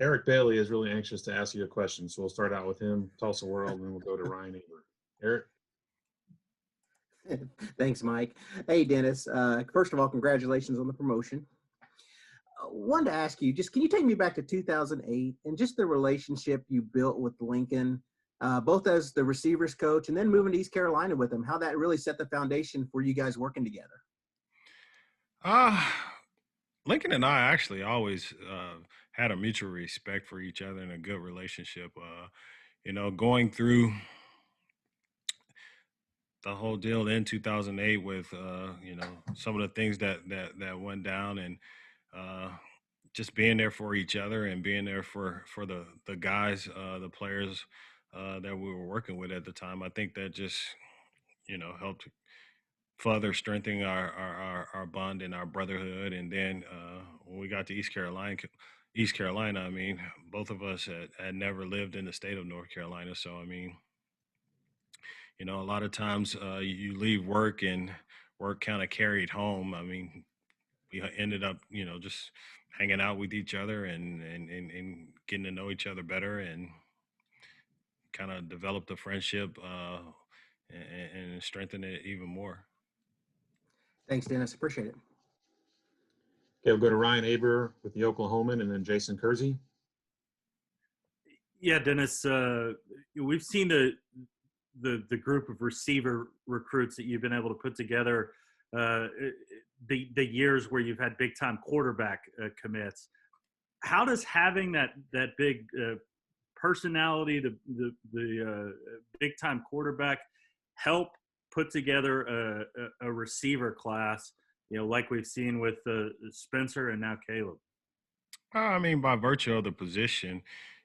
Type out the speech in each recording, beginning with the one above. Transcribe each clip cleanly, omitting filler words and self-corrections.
Eric Bailey is really anxious to ask you a question, so we'll start out with him, Tulsa World, and then we'll go to Ryan Aber. Eric? Thanks, Mike. Hey, Dennis. First of all, congratulations on the promotion. Wanted to ask you, just can you take me back to 2008 and just the relationship you built with Lincoln, both as the receivers coach and then moving to East Carolina with him, how that really set the foundation for you guys working together? Uh, Lincoln and I actually always had a mutual respect for each other and a good relationship. Going through the whole deal in 2008 with some of the things that went down, and uh, just being there for each other and being there for the guys, the players that we were working with at the time. I think that just helped further strengthening our bond and our brotherhood. And then when we got to East Carolina, I mean, both of us had never lived in the state of North Carolina, so I mean, a lot of times you leave work and work kind of carried home. I mean, we ended up, just hanging out with each other and getting to know each other better, and kind of developed a friendship and strengthened it even more. Thanks, Dennis. Appreciate it. Okay, we'll go to Ryan Aber with the Oklahoman, and then Jason Kersey. Yeah, Dennis, we've seen the group of receiver recruits that you've been able to put together, the years where you've had big time quarterback commits. How does having that big personality, the big time quarterback, help put together a receiver class, like we've seen with Spencer and now Caleb? I mean, by virtue of the position,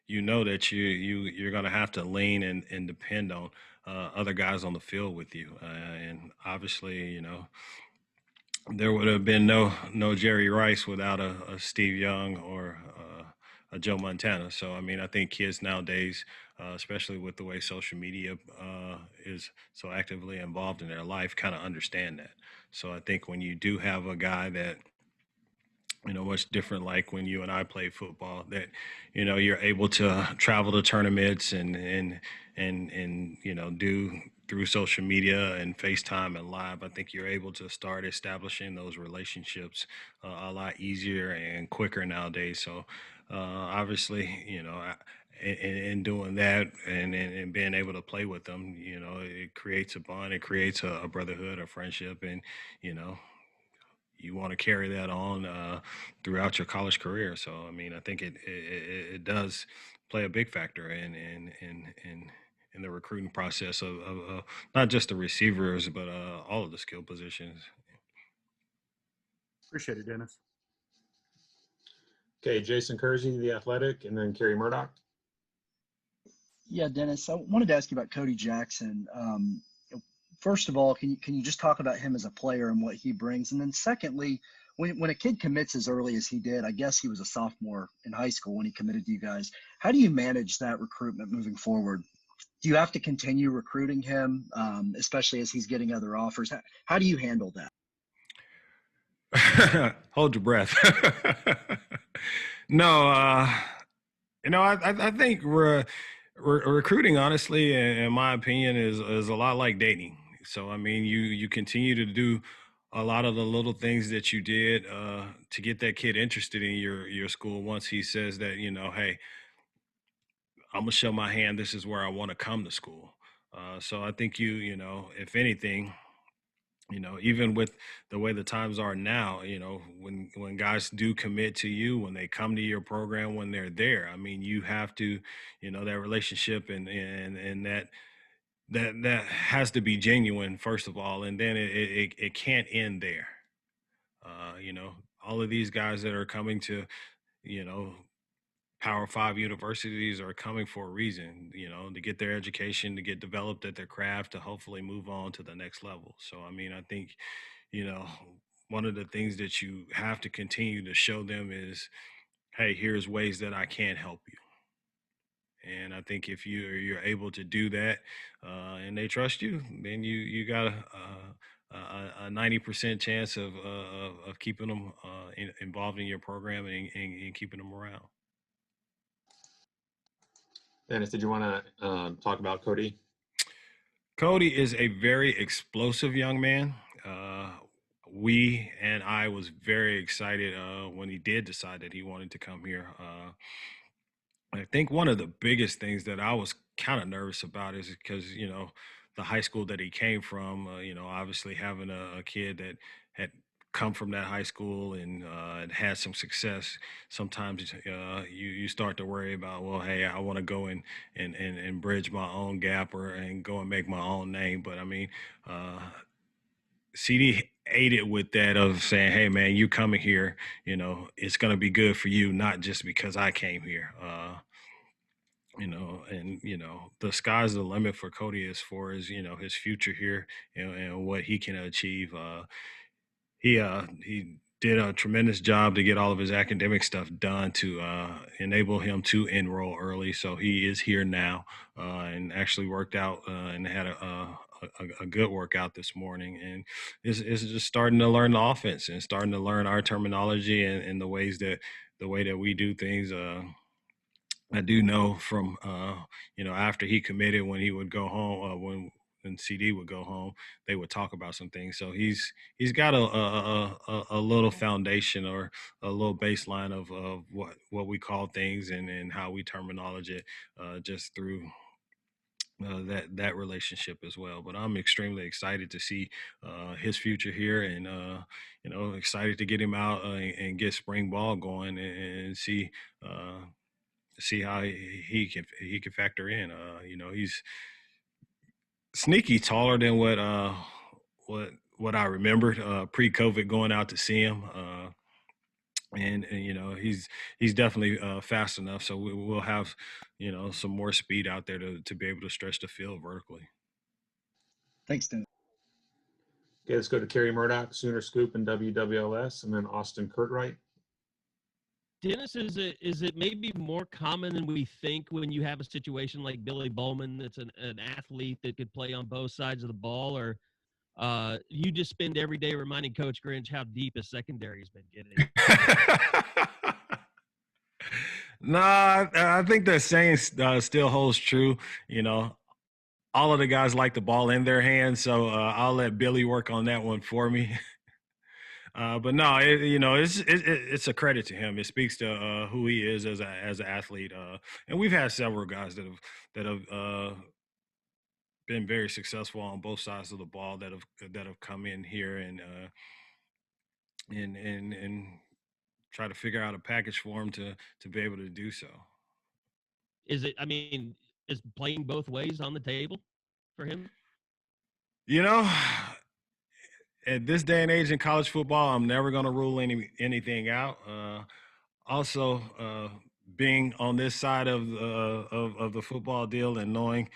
that you're going to have to lean and depend on other guys on the field with you, and obviously, there would have been no Jerry Rice without a Steve Young or a Joe Montana. So I mean, I think kids nowadays, especially with the way social media is so actively involved in their life, kind of understand that. So I think when you do have a guy that, much different, like when you and I played football, that you're able to travel to tournaments and do through social media and FaceTime and live. I think you're able to start establishing those relationships a lot easier and quicker nowadays. So obviously, in doing that and being able to play with them, it creates a bond, it creates a brotherhood, a friendship, and you want to carry that on throughout your college career. So, I mean, I think it does play a big factor in the recruiting process of not just the receivers, but all of the skill positions. Appreciate it, Dennis. Okay, Jason Kersey, the Athletic, and then Kerry Murdoch. Yeah, Dennis, I wanted to ask you about Cody Jackson. First of all, can you just talk about him as a player and what he brings? And then secondly, when a kid commits as early as he did, I guess he was a sophomore in high school when he committed to you guys, how do you manage that recruitment moving forward? Do you have to continue recruiting him, especially as he's getting other offers? How do you handle that? Hold your breath. No, I think recruiting, honestly, in my opinion, is a lot like dating. So, I mean, you continue to do a lot of the little things that you did to get that kid interested in your school. Once he says that, hey, I'm going to show my hand, this is where I want to come to school. So I think if anything, even with the way the times are now, when guys do commit to you, when they come to your program, when they're there, I mean, you have to, that relationship and that has to be genuine, first of all, and then it can't end there. All of these guys that are coming to, Power 5 universities are coming for a reason, to get their education, to get developed at their craft, to hopefully move on to the next level. So, I mean, I think, one of the things that you have to continue to show them is, hey, here's ways that I can help you. And I think if you're able to do that and they trust you, then you got a 90% chance of keeping them involved in your program and keeping them around. Dennis, did you want to talk about Cody? Cody is a very explosive young man. Uh, we and I was very excited when he did decide that he wanted to come here. I think one of the biggest things that I was kind of nervous about is because, the high school that he came from, obviously having a kid that had come from that high school and had some success, sometimes you start to worry about, well, hey, I want to go and bridge my own gap and go and make my own name. But I mean, uh, CD aided with that of saying, hey, man, you coming here, it's going to be good for you, not just because I came here. And the sky's the limit for Cody as far as his future here and what he can achieve. He did a tremendous job to get all of his academic stuff done to enable him to enroll early. So he is here now and actually worked out and had a good workout this morning, and is just starting to learn the offense and starting to learn our terminology and the way that we do things. I do know from after he committed, when he would go home, when CD would go home, they would talk about some things. So he's got a little foundation or a little baseline of what we call things and how we terminology it just through that relationship as well. But I'm extremely excited to see his future here, and excited to get him out and get spring ball going and see how he can factor in. He's sneaky taller than what I remembered pre-COVID going out to see him. And he's definitely fast enough, so we'll have some more speed out there to be able to stretch the field vertically. Thanks, Dennis. Okay, let's go to Kerry Murdoch, Sooner Scoop and WWLS, and then Austin Curtright. Dennis, is it maybe more common than we think when you have a situation like Billy Bowman that's an athlete that could play on both sides of the ball, or you just spend every day reminding Coach Grinch how deep his secondary has been getting? No, I think the saying still holds true. All of the guys like the ball in their hands, so I'll let Billy work on that one for me. But no, it's a credit to him. It speaks to who he is as an athlete. And we've had several guys that have been very successful on both sides of the ball that have come in here and try to figure out a package for him to be able to do so. Is it? I mean, is playing both ways on the table for him? You know, at this day and age in college football, I'm never going to rule anything out. Also, being on this side of the football deal and knowing,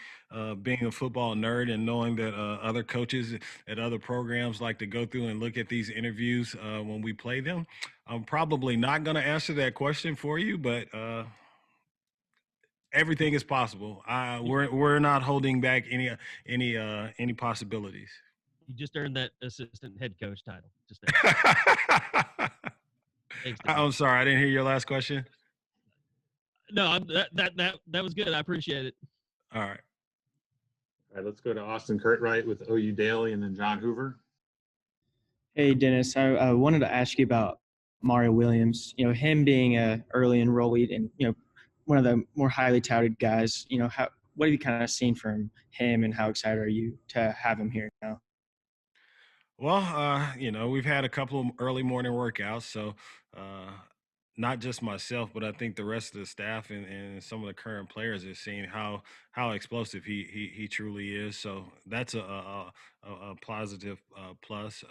being a football nerd and knowing that other coaches at other programs like to go through and look at these interviews when we play them, I'm probably not going to answer that question for you, but everything is possible. We're not holding back any possibilities. You just earned that assistant head coach title. Just there. Thanks, Dennis. I'm sorry, I didn't hear your last question. No, that was good. I appreciate it. All right. All right, let's go to Austin Curtright with OU Daily and then John Hoover. Hey, Dennis, I wanted to ask you about Mario Williams. Him being a early enrollee and, one of the more highly touted guys, what have you kind of seen from him and how excited are you to have him here now? Well, we've had a couple of early morning workouts, so not just myself, but I think the rest of the staff and some of the current players have seen how explosive he truly is. So that's a positive plus.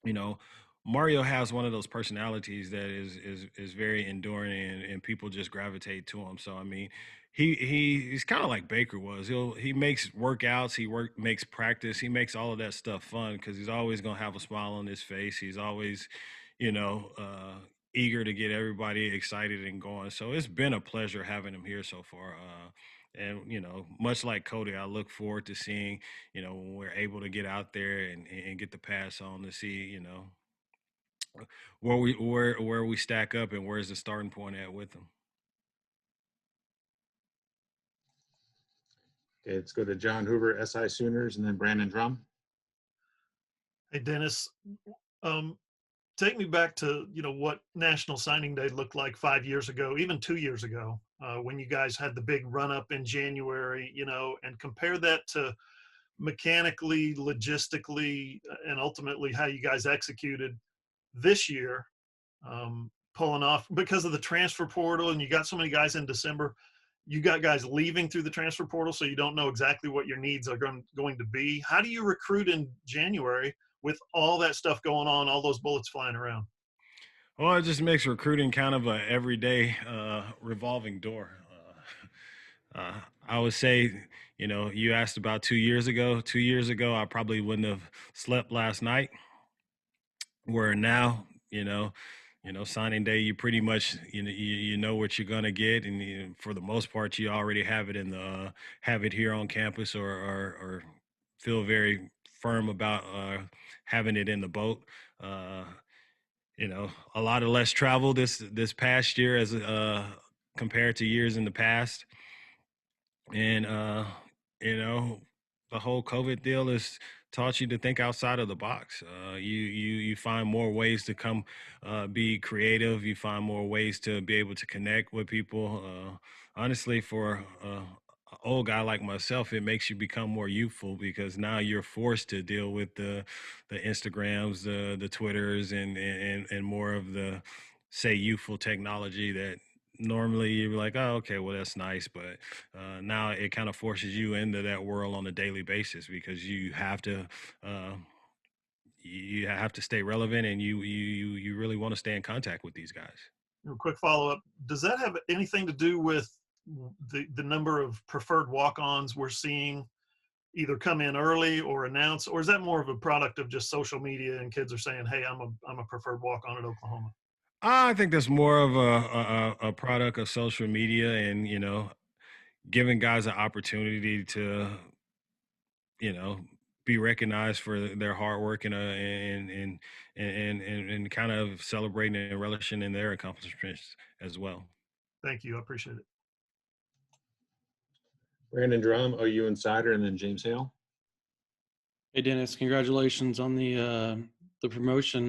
You know, Mario has one of those personalities that is very enduring and people just gravitate to him. So I mean, he's kind of like Baker was. He makes workouts, makes practice, he makes all of that stuff fun because he's always gonna have a smile on his face. He's always, you know, eager to get everybody excited and going. So it's been a pleasure having him here so far. And much like Cody, I look forward to seeing, when we're able to get out there and get the pass on to see, where we stack up and where's the starting point at with them. Okay, let's go to John Hoover, SI Sooners, and then Brandon Drum. Hey, Dennis, take me back to, what National Signing Day looked like 5 years ago, even 2 years ago, when you guys had the big run up in January, and compare that to mechanically, logistically, and ultimately how you guys executed this year, pulling off because of the transfer portal, and you got so many guys in December. You got guys leaving through the transfer portal, so you don't know exactly what your needs are going to be. How do you recruit in January with all that stuff going on, all those bullets flying around? Well, it just makes recruiting kind of a everyday revolving door. I would say, you asked about 2 years ago. 2 years ago, I probably wouldn't have slept last night. Where now, signing day, you pretty much, you know what you're gonna get, and for the most part, you already have it have it here on campus, or feel very firm about having it in the boat. Uh, a lot of less travel this past year as compared to years in the past, and you know the whole COVID deal has taught you to think outside of the box. You find more ways to come be creative. You find more ways to be able to connect with people. Honestly, for an old guy like myself, it makes you become more youthful, because now you're forced to deal with the Instagrams, the Twitters, and more of the, say, youthful technology that normally you're like, oh, okay, well, that's nice. But now it kind of forces you into that world on a daily basis, because uh, you have to stay relevant, and you really want to stay in contact with these guys. Quick follow-up. Does that have anything to do with the number of preferred walk-ons we're seeing either come in early or announce, or is that more of a product of just social media and kids are saying, hey, I'm a preferred walk-on at Oklahoma? I think that's more of a product of social media, and giving guys an opportunity to you know be recognized for their hard work, and kind of celebrating and relishing in their accomplishments as well. Thank you. I appreciate it. Brandon Drum, OU Insider, and then James Hale. Hey Dennis, congratulations on the promotion.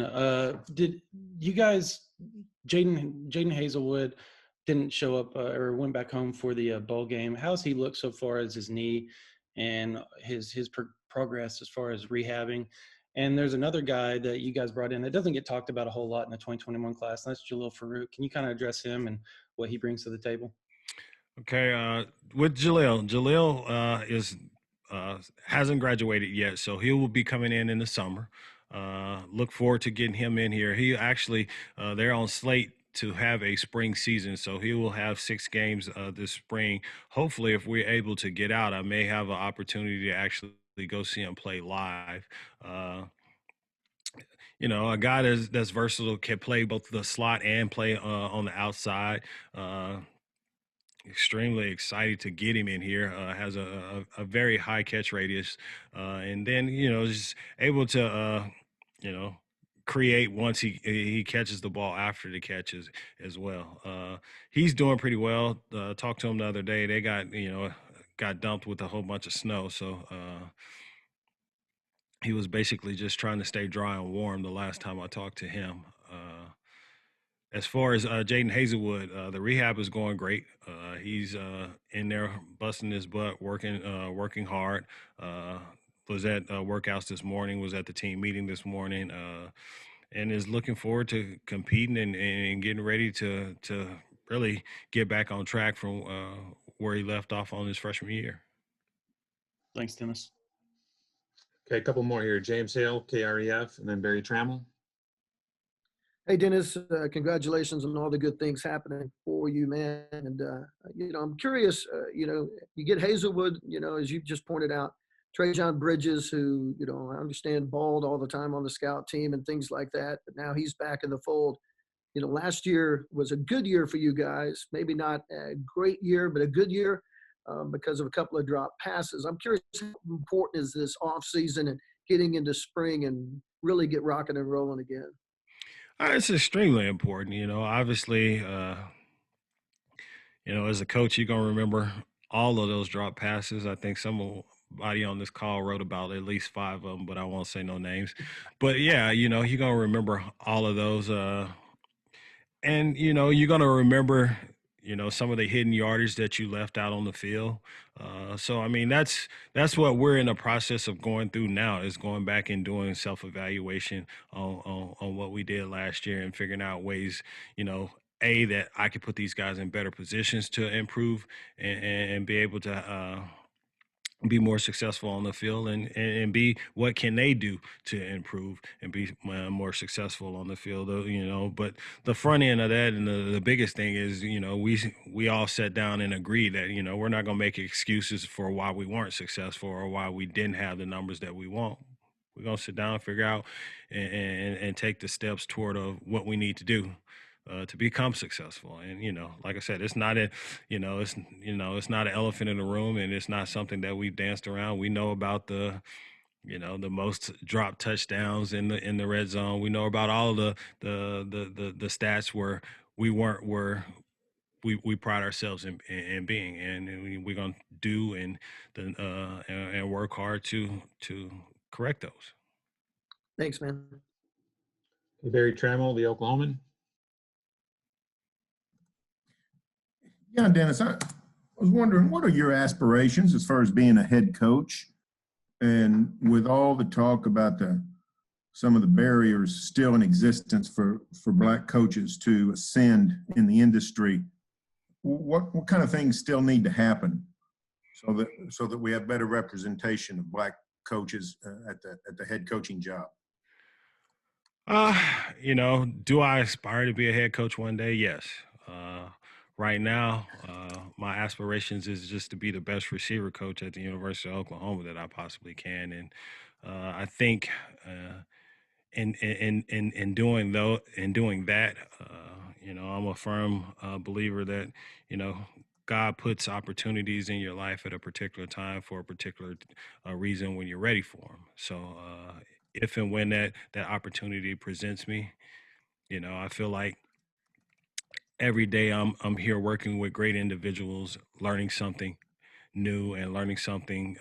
Did you guys, Jaden Hazelwood didn't show up or went back home for the bowl game? How's he look so far as his knee and his progress as far as rehabbing? And there's another guy that you guys brought in that doesn't get talked about a whole lot in the 2021 class, and that's Jalil Farouk. Can you kind of address him and what he brings to the table? Okay, with Jalil is hasn't graduated yet, so he will be coming in the summer. Look forward to getting him in here. He actually, they're on slate to have a spring season, so he will have 6 games this spring. Hopefully, if we're able to get out, I may have an opportunity to actually go see him play live. A guy that's versatile, can play both the slot and play on the outside. Extremely excited to get him in here. Has a very high catch radius, and then just able to create once he catches the ball after the catches as well. He's doing pretty well. Talked to him the other day. They got dumped with a whole bunch of snow, so he was basically just trying to stay dry and warm the last time I talked to him. As far as Jaden Hazelwood, the rehab is going great. He's in there busting his butt, working hard. Was at workouts this morning, was at the team meeting this morning, and is looking forward to competing and getting ready to really get back on track from where he left off on his freshman year. Thanks, Dennis. Okay, a couple more here. James Hale, KREF, and then Barry Trammell. Hey, Dennis, congratulations on all the good things happening for you, man. And, I'm curious, you get Hazelwood, as you just pointed out, Trajan Bridges, who, I understand balled all the time on the scout team and things like that, but now he's back in the fold. Last year was a good year for you guys, maybe not a great year, but a good year because of a couple of drop passes. I'm curious, how important is this offseason and getting into spring and really get rocking and rolling again? It's extremely important. Obviously, as a coach, you're going to remember all of those drop passes. I think somebody on this call wrote about at least 5 of them, but I won't say no names. But yeah, you're gonna remember all of those. And you're going to remember some of the hidden yardage that you left out on the field. So I mean that's what we're in the process of going through now, is going back and doing self-evaluation on what we did last year and figuring out ways, that I could put these guys in better positions to improve and be able to be more successful on the field, and be what can they do to improve and be more successful on the field, but the front end of that, and the biggest thing is, we all sat down and agreed that, we're not going to make excuses for why we weren't successful or why we didn't have the numbers that we want. We're going to sit down and figure out and take the steps toward what we need to do to become successful. And like I said, it's not it's not an elephant in the room, and it's not something that we've danced around. We know about the most drop touchdowns in the red zone. We know about all of the stats where we weren't where we pride ourselves in being, and we're gonna do and work hard to correct those. Thanks, man. Barry Trammell, the Oklahoman. Yeah, Dennis, I was wondering, what are your aspirations as far as being a head coach? And with all the talk about some of the barriers still in existence for Black coaches to ascend in the industry, what kind of things still need to happen so that we have better representation of Black coaches at the head coaching job? Do I aspire to be a head coach one day? Yes. Right now, my aspirations is just to be the best receiver coach at the University of Oklahoma that I possibly can. And I think in doing that, I'm a firm believer that, God puts opportunities in your life at a particular time for a particular reason when you're ready for them. So if and when that opportunity presents me, I feel like every day I'm here working with great individuals, learning something new and learning something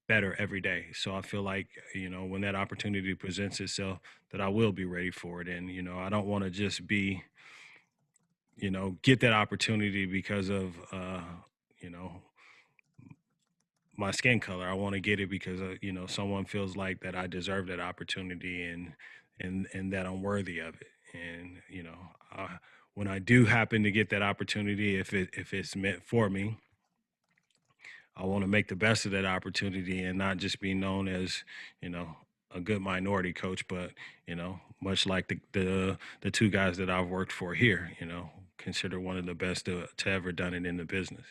better every day. So I feel like, when that opportunity presents itself, that I will be ready for it. And, I don't want to just be, get that opportunity because of, my skin color. I want to get it because, someone feels like that I deserve that opportunity and that I'm worthy of it. And, when I do happen to get that opportunity, if it's meant for me, I want to make the best of that opportunity and not just be known as, a good minority coach, but, much like the two guys that I've worked for here, consider one of the best to ever done it in the business.